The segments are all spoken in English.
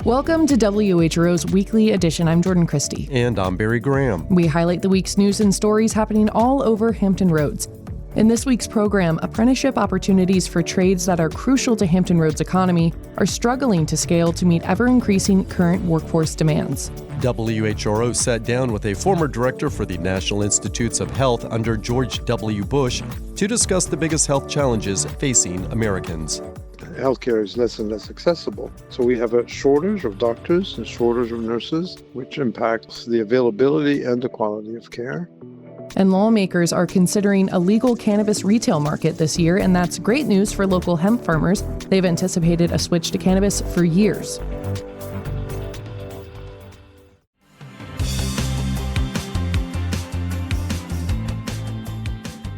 Welcome to WHRO's weekly edition. I'm Jordan Christie. And I'm Barry Graham. We highlight the week's news and stories happening all over Hampton Roads. In this week's program, apprenticeship opportunities for trades that are crucial to Hampton Roads' economy are struggling to scale to meet ever-increasing current workforce demands. WHRO sat down with a former director for the National Institutes of Health under George W. Bush to discuss the biggest health challenges facing Americans. Healthcare is less and less accessible. So we have a shortage of doctors and shortage of nurses, which impacts the availability and the quality of care. And lawmakers are considering a legal cannabis retail market this year, and that's great news for local hemp farmers. They've anticipated a switch to cannabis for years.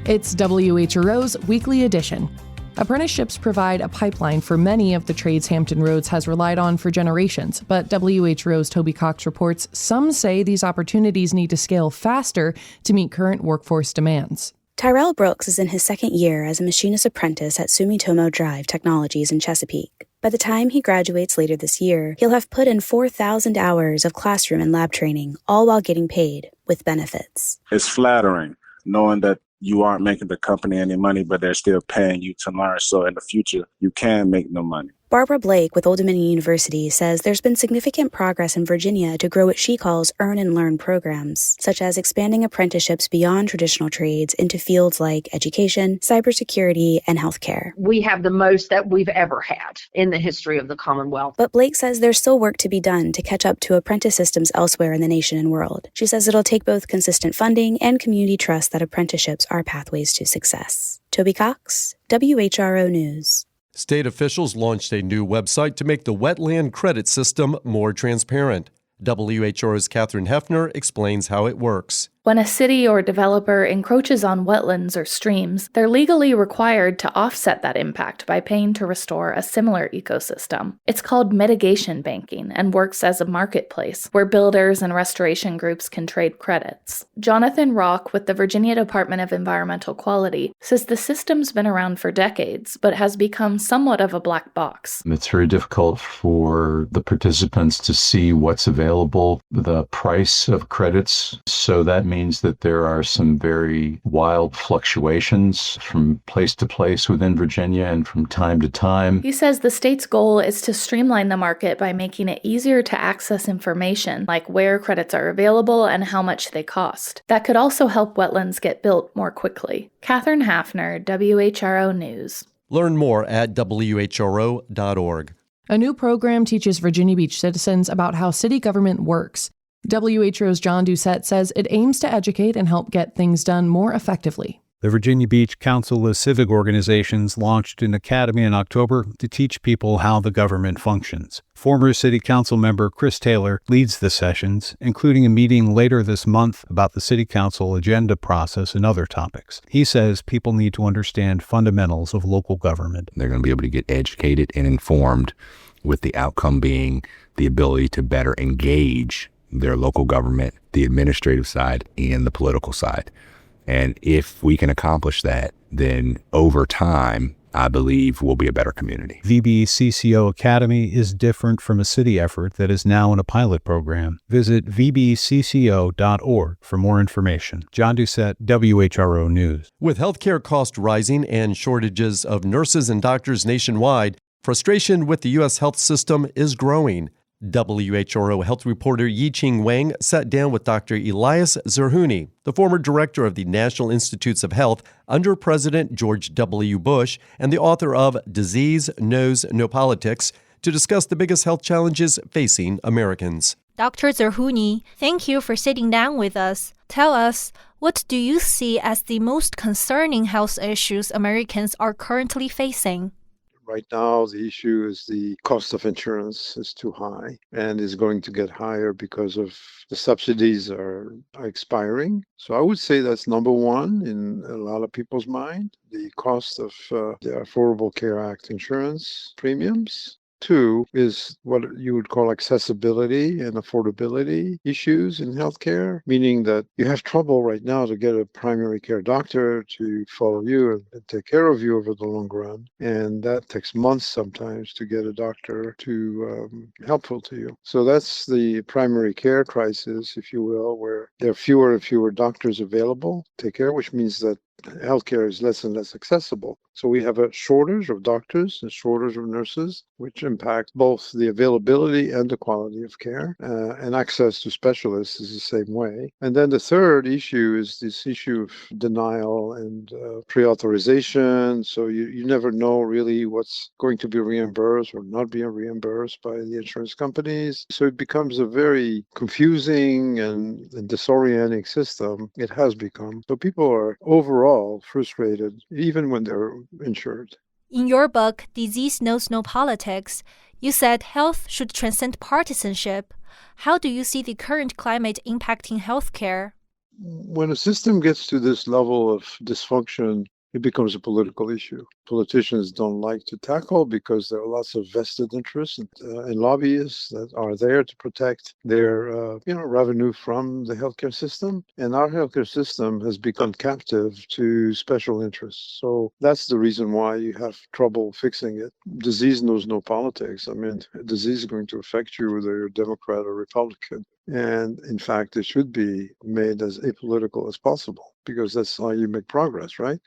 It's WHRO's weekly edition. Apprenticeships provide a pipeline for many of the trades Hampton Roads has relied on for generations, but WHRO's Toby Cox reports some say these opportunities need to scale faster to meet current workforce demands. Tyrell Brooks is in his second year as a machinist apprentice at Sumitomo Drive Technologies in Chesapeake. By the time he graduates later this year, he'll have put in 4,000 hours of classroom and lab training, all while getting paid with benefits. It's flattering knowing that you aren't making the company any money, but they're still paying you to learn. So in the future, you can make no money. Barbara Blake with Old Dominion University says there's been significant progress in Virginia to grow what she calls earn and learn programs, such as expanding apprenticeships beyond traditional trades into fields like education, cybersecurity, and healthcare. We have the most that we've ever had in the history of the Commonwealth. But Blake says there's still work to be done to catch up to apprentice systems elsewhere in the nation and world. She says it'll take both consistent funding and community trust that apprenticeships are pathways to success. Toby Cox, WHRO News. State officials launched a new website to make the wetland credit system more transparent. WHRO's Catherine Hefner explains how it works. When a city or developer encroaches on wetlands or streams, they're legally required to offset that impact by paying to restore a similar ecosystem. It's called mitigation banking and works as a marketplace where builders and restoration groups can trade credits. Jonathan Rock with the Virginia Department of Environmental Quality says the system's been around for decades, but has become somewhat of a black box. It's very difficult for the participants to see what's available, the price of credits, so that means that there are some very wild fluctuations from place to place within Virginia and from time to time. He says the state's goal is to streamline the market by making it easier to access information, like where credits are available and how much they cost. That could also help wetlands get built more quickly. Catherine Hafner, WHRO News. Learn more at WHRO.org. A new program teaches Virginia Beach citizens about how city government works. WHRO's John Doucette says it aims to educate and help get things done more effectively. The Virginia Beach Council of Civic Organizations launched an academy in October to teach people how the government functions. Former City Council member Chris Taylor leads the sessions, including a meeting later this month about the City Council agenda process and other topics. He says people need to understand fundamentals of local government. They're going to be able to get educated and informed, with the outcome being the ability to better engage their local government, the administrative side, and the political side. And if we can accomplish that, then over time, I believe we'll be a better community. VBCCO Academy is different from a city effort that is now in a pilot program. Visit vbcco.org for more information. John Doucette, WHRO News. With healthcare costs rising and shortages of nurses and doctors nationwide, frustration with the U.S. health system is growing. WHRO health reporter Yi-Ching Wang sat down with Dr. Elias Zerhouni, the former director of the National Institutes of Health under President George W. Bush and the author of Disease Knows No Politics, to discuss the biggest health challenges facing Americans. Dr. Zerhouni, thank you for sitting down with us. Tell us, what do you see as the most concerning health issues Americans are currently facing? Right now, the issue is the cost of insurance is too high and is going to get higher because of the subsidies are expiring. So I would say that's number one in a lot of people's mind, the cost of the Affordable Care Act insurance premiums. Two is what you would call accessibility and affordability issues in healthcare, meaning that you have trouble right now to get a primary care doctor to follow you and take care of you over the long run. And that takes months sometimes to get a doctor to helpful to you. So that's the primary care crisis, if you will, where there are fewer and fewer doctors available to take care, which means that healthcare is less and less accessible. So we have a shortage of doctors and shortage of nurses, which impact both the availability and the quality of care. And access to specialists is the same way. And then the third issue is this issue of denial and pre-authorization. So you never know really what's going to be reimbursed or not being reimbursed by the insurance companies. So it becomes a very confusing and disorienting system. It has become. So people are overall frustrated, even when they're insured. In your book, Disease Knows No Politics, you said health should transcend partisanship. How do you see the current climate impacting healthcare? When a system gets to this level of dysfunction, it becomes a political issue. Politicians don't like to tackle because there are lots of vested interests and lobbyists that are there to protect their revenue from the healthcare system. And our healthcare system has become captive to special interests. So that's the reason why you have trouble fixing it. Disease knows no politics. I mean, disease is going to affect you whether you're Democrat or Republican. And in fact, it should be made as apolitical as possible because that's how you make progress, right?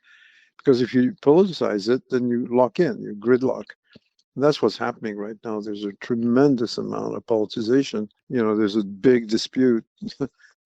Because if you politicize it, then you lock in, you gridlock. And that's what's happening right now. There's a tremendous amount of politicization. There's a big dispute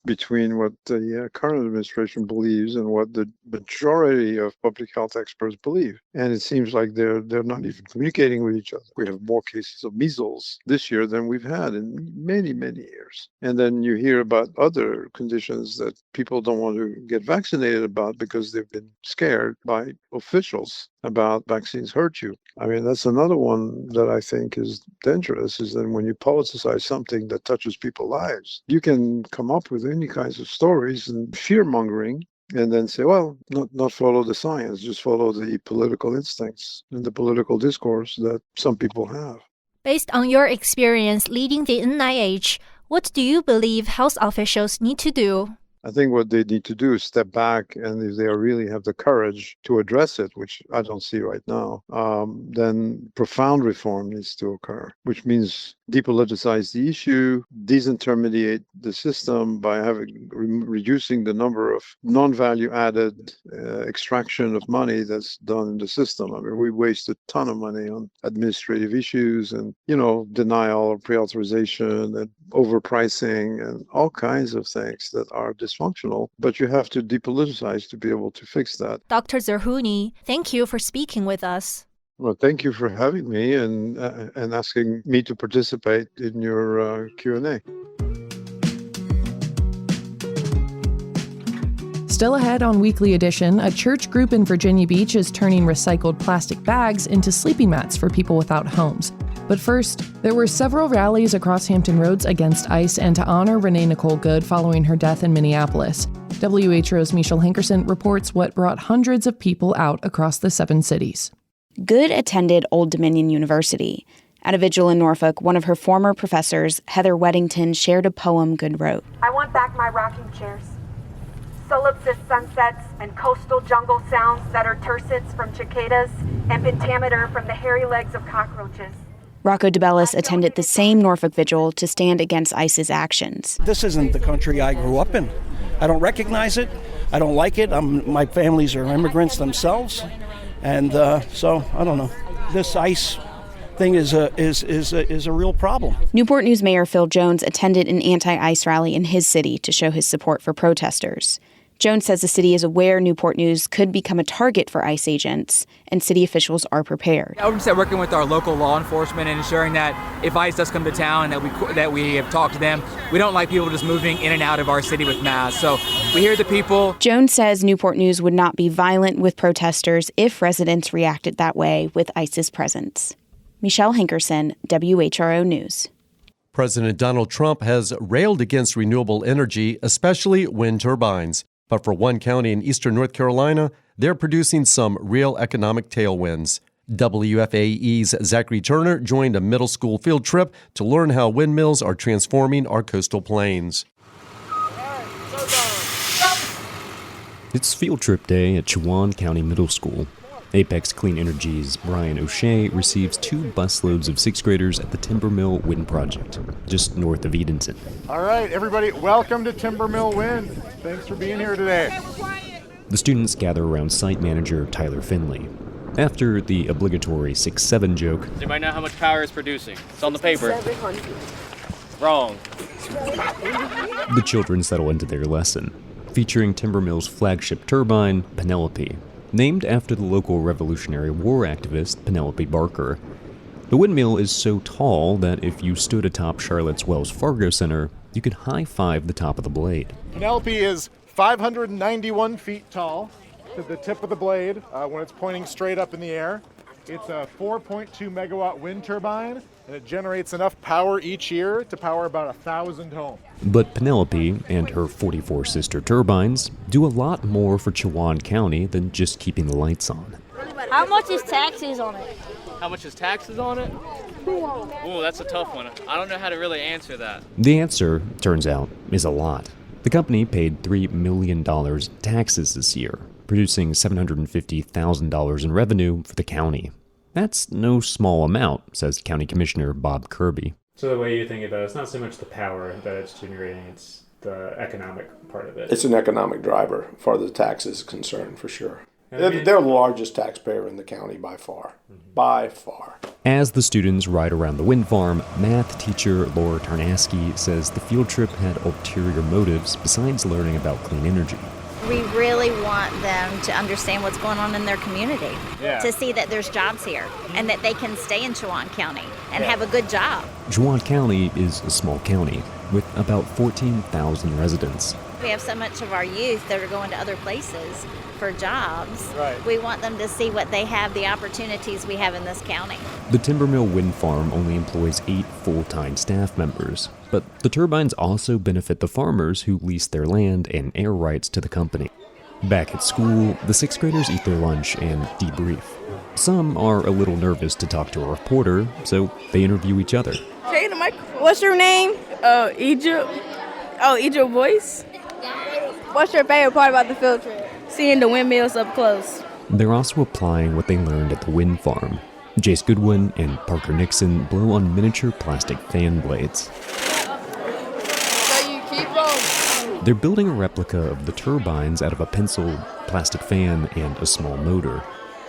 between what the current administration believes and what the majority of public health experts believe. And it seems like they're not even communicating with each other. We have more cases of measles this year than we've had in many, many years. And then you hear about other conditions that people don't want to get vaccinated about because they've been scared by officials about vaccines hurt you. I mean, that's another one that I think is dangerous, is that when you politicize something that touches people's lives, you can come up with any kinds of stories and fear-mongering and then say, well, not follow the science, just follow the political instincts and the political discourse that some people have. Based on your experience leading the NIH, what do you believe health officials need to do? I think what they need to do is step back, and if they really have the courage to address it, which I don't see right now, then profound reform needs to occur, which means depoliticize the issue, disintermediate the system by reducing the number of non-value added extraction of money that's done in the system. I mean, we waste a ton of money on administrative issues and, denial or pre-authorization and overpricing and all kinds of things that are dysfunctional, but you have to depoliticize to be able to fix that. Dr. Zerhouni, thank you for speaking with us. Well, thank you for having me and asking me to participate in your Q&A. Still ahead on Weekly Edition, a church group in Virginia Beach is turning recycled plastic bags into sleeping mats for people without homes. But first, there were several rallies across Hampton Roads against ICE and to honor Renee Nicole Good following her death in Minneapolis. WHRO's Michelle Hankerson reports what brought hundreds of people out across the 7 cities. Good attended Old Dominion University. At a vigil in Norfolk, one of her former professors, Heather Weddington, shared a poem Good wrote. I want back my rocking chairs, solipsist sunsets, and coastal jungle sounds that are tercets from cicadas and pentameter from the hairy legs of cockroaches. Rocco DeBellis attended the same Norfolk vigil to stand against ICE's actions. This isn't the country I grew up in. I don't recognize it. I don't like it. My families are immigrants themselves. And so, I don't know. This ICE thing is a real problem. Newport News Mayor Phil Jones attended an anti-ICE rally in his city to show his support for protesters. Jones says the city is aware Newport News could become a target for ICE agents, and city officials are prepared. I would say working with our local law enforcement and ensuring that if ICE does come to town, that we have talked to them. We don't like people just moving in and out of our city with masks. So we hear the people. Jones says Newport News would not be violent with protesters if residents reacted that way with ICE's presence. Michelle Hankerson, WHRO News. President Donald Trump has railed against renewable energy, especially wind turbines. But for one county in eastern North Carolina, they're producing some real economic tailwinds. WFAE's Zachary Turner joined a middle school field trip to learn how windmills are transforming our coastal plains. It's field trip day at Chowan County Middle School. Apex Clean Energy's Brian O'Shea receives 2 busloads of 6th graders at the Timber Mill Wind Project, just north of Edenton. All right, everybody, welcome to Timber Mill Wind. Thanks for being here today. The students gather around site manager Tyler Finley. After the obligatory 6-7 joke, does anybody know how much power it's producing? It's on the paper. 700. Wrong. The children settle into their lesson, featuring Timber Mill's flagship turbine, Penelope, named after the local Revolutionary War activist Penelope Barker. The windmill is so tall that if you stood atop Charlotte's Wells Fargo Center, you could high-five the top of the blade. Penelope is 591 feet tall to the tip of the blade when it's pointing straight up in the air. It's a 4.2 megawatt wind turbine, and it generates enough power each year to power about 1,000 homes. But Penelope and her 44 sister turbines do a lot more for Chowan County than just keeping the lights on. How much is taxes on it? How much is taxes on it? Oh, that's a tough one. I don't know how to really answer that. The answer, turns out, is a lot. The company paid $3 million in taxes this year, producing $750,000 in revenue for the county. That's no small amount, says County Commissioner Bob Kirby. So the way you think about it, it's not so much the power that it's generating, it's the economic part of it. It's an economic driver as far as the tax is concerned, for sure. They're the largest taxpayer in the county by far. By far. As the students ride around the wind farm, math teacher Laura Tarnaski says the field trip had ulterior motives besides learning about clean energy. We really want them to understand what's going on in their community, to see that there's jobs here and that they can stay in Chowan County and have a good job. Chowan County is a small county with about 14,000 residents. We have so much of our youth that are going to other places for jobs. Right. We want them to see what they have, the opportunities we have in this county. The Timber Mill Wind Farm only employs 8 full-time staff members, but the turbines also benefit the farmers who lease their land and air rights to the company. Back at school, the 6th graders eat their lunch and debrief. Some are a little nervous to talk to a reporter, so they interview each other. Hey, the microphone. What's your name? Egypt. Oh, Egypt Voice. What's your favorite part about the field trip? Seeing the windmills up close. They're also applying what they learned at the wind farm. Jace Goodwin and Parker Nixon blow on miniature plastic fan blades. So you keep going. They're building a replica of the turbines out of a pencil, plastic fan, and a small motor.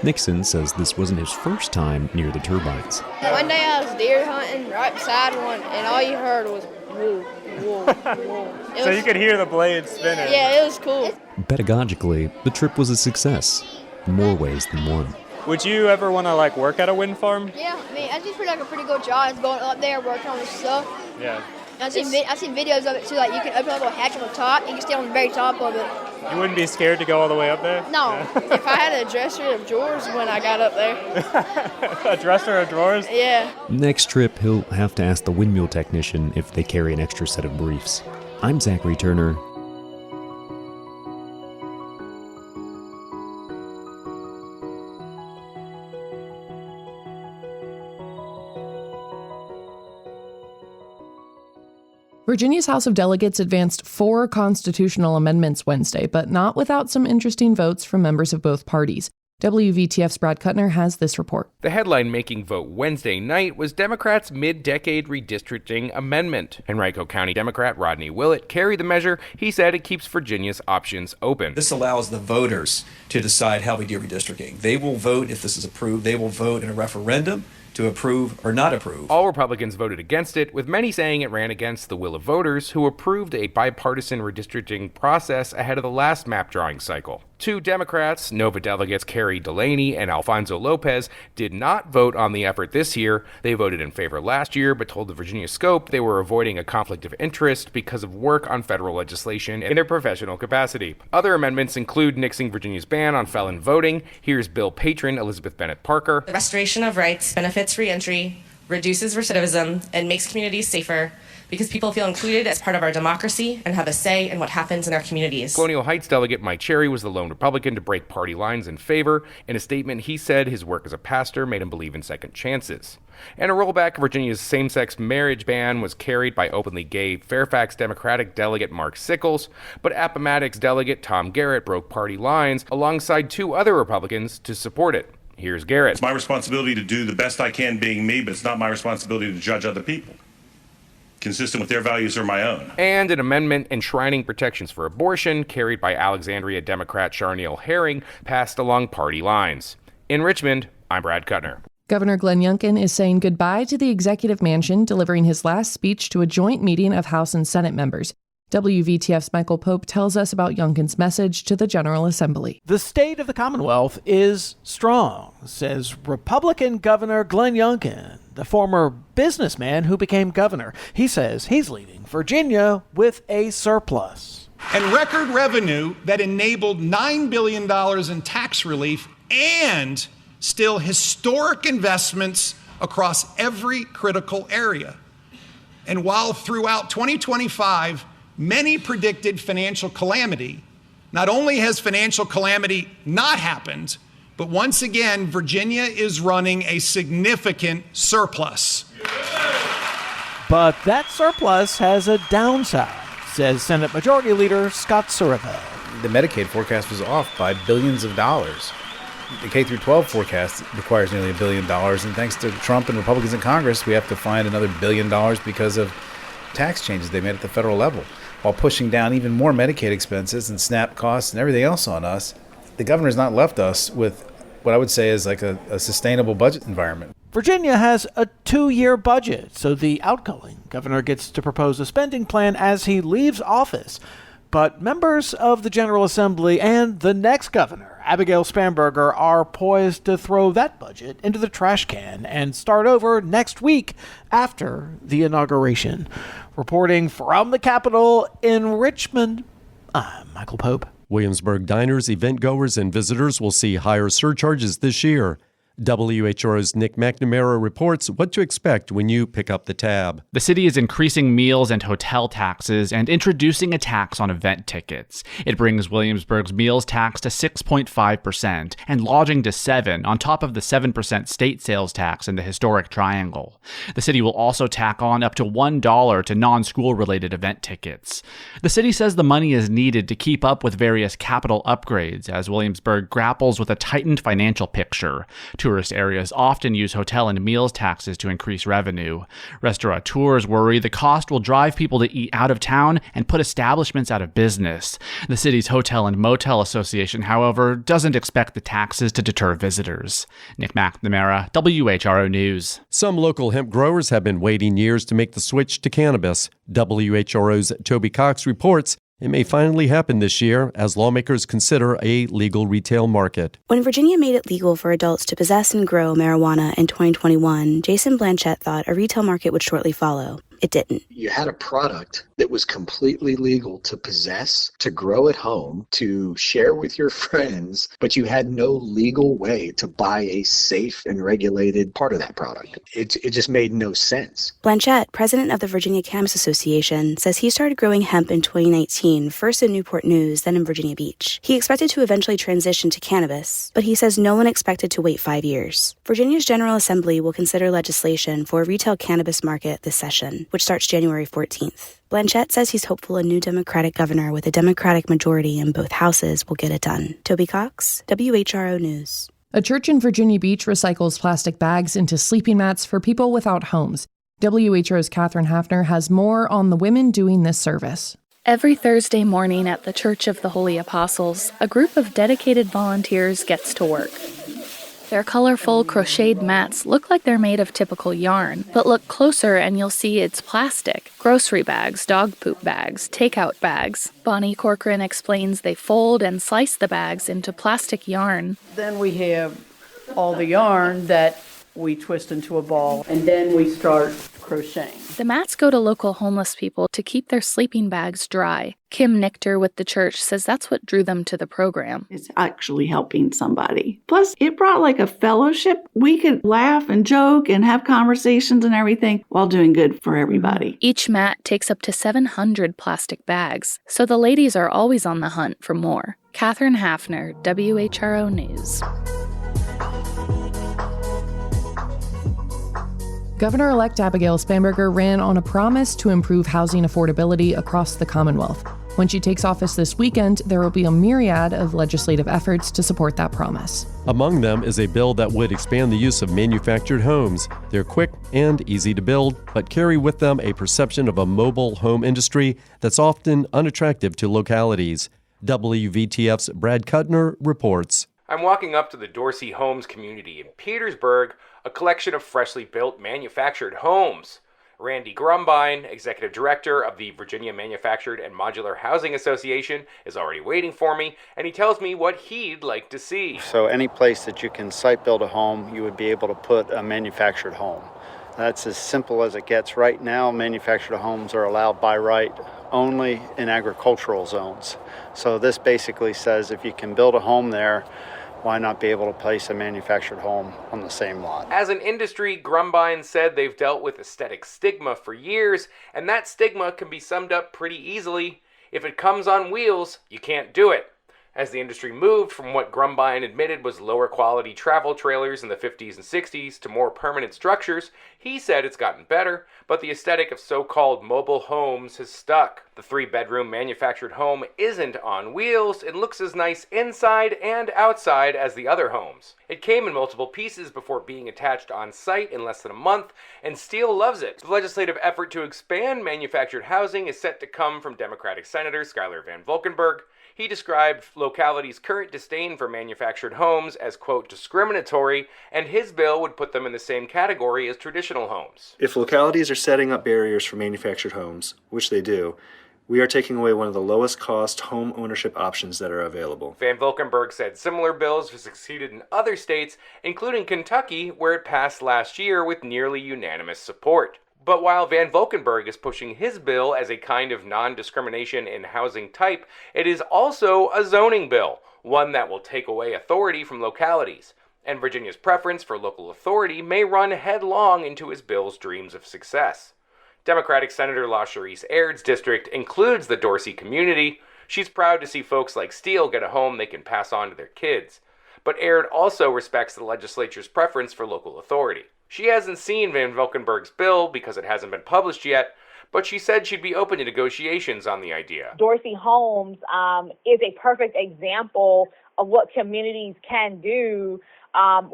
Nixon says this wasn't his first time near the turbines. One day I was deer hunting right beside one, and all you heard was whoa, whoa, whoa. So you could hear the blades spinning. Yeah, it was cool. Pedagogically, the trip was a success, in more ways than one. Would you ever want to work at a wind farm? Yeah, I mean, I just feel like a pretty good job. It's going up there, working on this stuff. Yeah. I've seen videos of it too. Like you can open up a little hatch on the top, you can stay on the very top of it. You wouldn't be scared to go all the way up there? No. If I had a dresser of drawers when I got up there. A dresser of drawers? Yeah. Next trip, he'll have to ask the windmill technician if they carry an extra set of briefs. I'm Zachary Turner. Virginia's House of Delegates advanced 4 constitutional amendments Wednesday, but not without some interesting votes from members of both parties. WVTF's Brad Kuttner has this report. The headline-making vote Wednesday night was Democrats' mid-decade redistricting amendment. Henrico County Democrat Rodney Willett carried the measure. He said it keeps Virginia's options open. This allows the voters to decide how we do redistricting. They will vote if this is approved. They will vote in a referendum to approve or not approve. All Republicans voted against it, with many saying it ran against the will of voters who approved a bipartisan redistricting process ahead of the last map drawing cycle. 2 Democrats, Nova delegates Carrie Delaney and Alfonso Lopez, did not vote on the effort this year. They voted in favor last year, but told the Virginia Scope they were avoiding a conflict of interest because of work on federal legislation in their professional capacity. Other amendments include nixing Virginia's ban on felon voting. Here's Bill patron Elizabeth Bennett Parker. The restoration of rights benefits reentry, reduces recidivism, and makes communities safer because people feel included as part of our democracy and have a say in what happens in our communities. Colonial Heights delegate Mike Cherry was the lone Republican to break party lines in favor. In a statement, he said his work as a pastor made him believe in second chances. And a rollback of Virginia's same-sex marriage ban was carried by openly gay Fairfax Democratic delegate Mark Sickles, but Appomattox delegate Tom Garrett broke party lines alongside two other Republicans to support it. Here's Garrett. It's my responsibility to do the best I can being me, but it's not my responsibility to judge other people, consistent with their values or my own. And an amendment enshrining protections for abortion, carried by Alexandria Democrat Charneil Herring, passed along party lines. In Richmond, I'm Brad Kuttner. Governor Glenn Youngkin is saying goodbye to the executive mansion, delivering his last speech to a joint meeting of House and Senate members. WVTF's Michael Pope tells us about Youngkin's message to the General Assembly. The state of the Commonwealth is strong, says Republican Governor Glenn Youngkin, the former businessman who became governor. He says he's leaving Virginia with a surplus. And record revenue that enabled $9 billion in tax relief and still historic investments across every critical area. And while throughout 2025, many predicted financial calamity, not only has financial calamity not happened, but once again, Virginia is running a significant surplus. But that surplus has a downside, says Senate Majority Leader Scott Survey. The Medicaid forecast was off by billions of dollars. The K-12 forecast requires nearly $1 billion, and thanks to Trump and Republicans in Congress, we have to find another $1 billion because of tax changes they made at the federal level, while pushing down even more Medicaid expenses and SNAP costs and everything else on us. The governor's not left us with what I would say is like a sustainable budget environment. Virginia has a 2-year budget, so the outgoing governor gets to propose a spending plan as he leaves office. But members of the General Assembly and the next governor, Abigail Spanberger, are poised to throw that budget into the trash can and start over next week after the inauguration. Reporting from the Capitol in Richmond, I'm Michael Pope. Williamsburg diners, event goers, and visitors will see higher surcharges this year. WHRO's Nick McNamara reports what to expect when you pick up the tab. The city is increasing meals and hotel taxes and introducing a tax on event tickets. It brings Williamsburg's meals tax to 6.5% and lodging to 7% on top of the 7% state sales tax in the historic Triangle. The city will also tack on up to $1 to non-school related event tickets. The city says the money is needed to keep up with various capital upgrades as Williamsburg grapples with a tightened financial picture. Tourist areas often use hotel and meals taxes to increase revenue. Restaurateurs worry the cost will drive people to eat out of town and put establishments out of business. The city's Hotel and Motel Association, however, doesn't expect the taxes to deter visitors. Nick McNamara, WHRO News. Some local hemp growers have been waiting years to make the switch to cannabis. WHRO's Toby Cox reports it may finally happen this year as lawmakers consider a legal retail market. When Virginia made it legal for adults to possess and grow marijuana in 2021, Jason Blanchett thought a retail market would shortly follow. It didn't. You had a product that was completely legal to possess, to grow at home, to share with your friends, but you had no legal way to buy a safe and regulated part of that product. It just made no sense. Blanchett, president of the Virginia Cannabis Association, says he started growing hemp in 2019, first in Newport News, then in Virginia Beach. He expected to eventually transition to cannabis, but he says no one expected to wait 5 years. Virginia's General Assembly will consider legislation for a retail cannabis market this session, which starts January 14th. Blanchett says he's hopeful a new Democratic governor with a Democratic majority in both houses will get it done. Toby Cox, WHRO News. A church in Virginia Beach recycles plastic bags into sleeping mats for people without homes. WHRO's Catherine Hafner has more on the women doing this service. Every Thursday morning at the Church of the Holy Apostles, a group of dedicated volunteers gets to work. Their colorful crocheted mats look like they're made of typical yarn, but look closer and you'll see it's plastic. Grocery bags, dog poop bags, takeout bags. Bonnie Corcoran explains they fold and slice the bags into plastic yarn. Then we have all the yarn that we twist into a ball, and then we start crocheting. The mats go to local homeless people to keep their sleeping bags dry. Kim Nichter with the church says that's what drew them to the program. It's actually helping somebody. Plus, it brought like a fellowship. We could laugh and joke and have conversations and everything while doing good for everybody. Each mat takes up to 700 plastic bags, so the ladies are always on the hunt for more. Catherine Hafner, WHRO News. Governor-elect Abigail Spanberger ran on a promise to improve housing affordability across the Commonwealth. When she takes office this weekend, there will be a myriad of legislative efforts to support that promise. Among them is a bill that would expand the use of manufactured homes. They're quick and easy to build, but carry with them a perception of a mobile home industry that's often unattractive to localities. WVTF's Brad Kuttner reports. I'm walking up to the Dorsey Homes community in Petersburg, a collection of freshly built manufactured homes. Randy Grumbine, executive director of the Virginia Manufactured and Modular Housing Association, is already waiting for me, and he tells me what he'd like to see. So any place that you can site build a home, you would be able to put a manufactured home. That's as simple as it gets. Right now, manufactured homes are allowed by right only in agricultural zones. So this basically says if you can build a home there, why not be able to place a manufactured home on the same lot? As an industry, Grumbine said they've dealt with aesthetic stigma for years, and that stigma can be summed up pretty easily. If it comes on wheels, you can't do it. As the industry moved from what Grumbine admitted was lower quality travel trailers in the 50s and 60s to more permanent structures, he said it's gotten better, but the aesthetic of so-called mobile homes has stuck. The 3-bedroom manufactured home isn't on wheels. It looks as nice inside and outside as the other homes. It came in multiple pieces before being attached on site in less than a month, and Steele loves it. The legislative effort to expand manufactured housing is set to come from Democratic Senator Schuyler Van Volkenburg. He described localities' current disdain for manufactured homes as, quote, discriminatory, and his bill would put them in the same category as traditional homes. If localities are setting up barriers for manufactured homes, which they do, we are taking away one of the lowest cost home ownership options that are available. Van Volkenburg said similar bills have succeeded in other states, including Kentucky, where it passed last year with nearly unanimous support. But while Van Volkenburg is pushing his bill as a kind of non-discrimination in housing type, it is also a zoning bill, one that will take away authority from localities. And Virginia's preference for local authority may run headlong into his bill's dreams of success. Democratic Senator LaCherice Aird's district includes the Dorsey community. She's proud to see folks like Steele get a home they can pass on to their kids. But Aird also respects the legislature's preference for local authority. She hasn't seen Van Volkenburg's bill because it hasn't been published yet, but she said she'd be open to negotiations on the idea. Dorsey Homes is a perfect example of what communities can do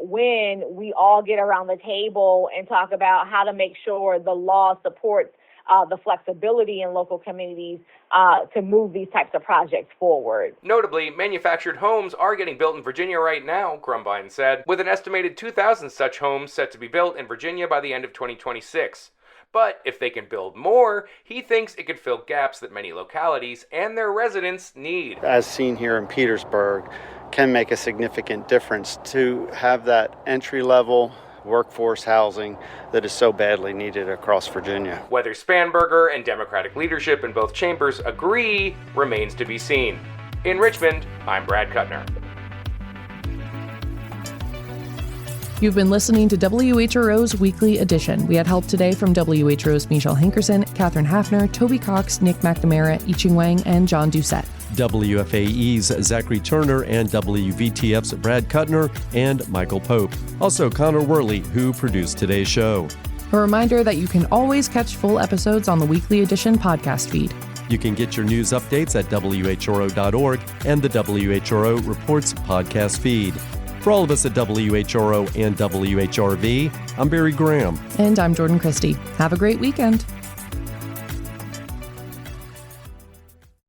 when we all get around the table and talk about how to make sure the law supports the flexibility in local communities to move these types of projects forward. Notably, manufactured homes are getting built in Virginia right now, Grumbine said, with an estimated 2,000 such homes set to be built in Virginia by the end of 2026. But if they can build more, he thinks it could fill gaps that many localities and their residents need. As seen here in Petersburg, can make a significant difference to have that entry-level workforce housing that is so badly needed across Virginia. Whether Spanberger and Democratic leadership in both chambers agree remains to be seen. In Richmond, I'm Brad Kuttner. You've been listening to WHRO's Weekly Edition. We had help today from WHRO's Michelle Hankerson, Catherine Hafner, Toby Cox, Nick McNamara, Yiching Wang, and John Doucette. WFAE's Zachary Turner and WVTF's Brad Kuttner and Michael Pope. Also Connor Worley, who produced today's show. A reminder that you can always catch full episodes on the Weekly Edition podcast feed. You can get your news updates at WHRO.org and the WHRO Reports podcast feed. For all of us at WHRO and WHRV, I'm Barry Graham. And I'm Jordan Christie. Have a great weekend.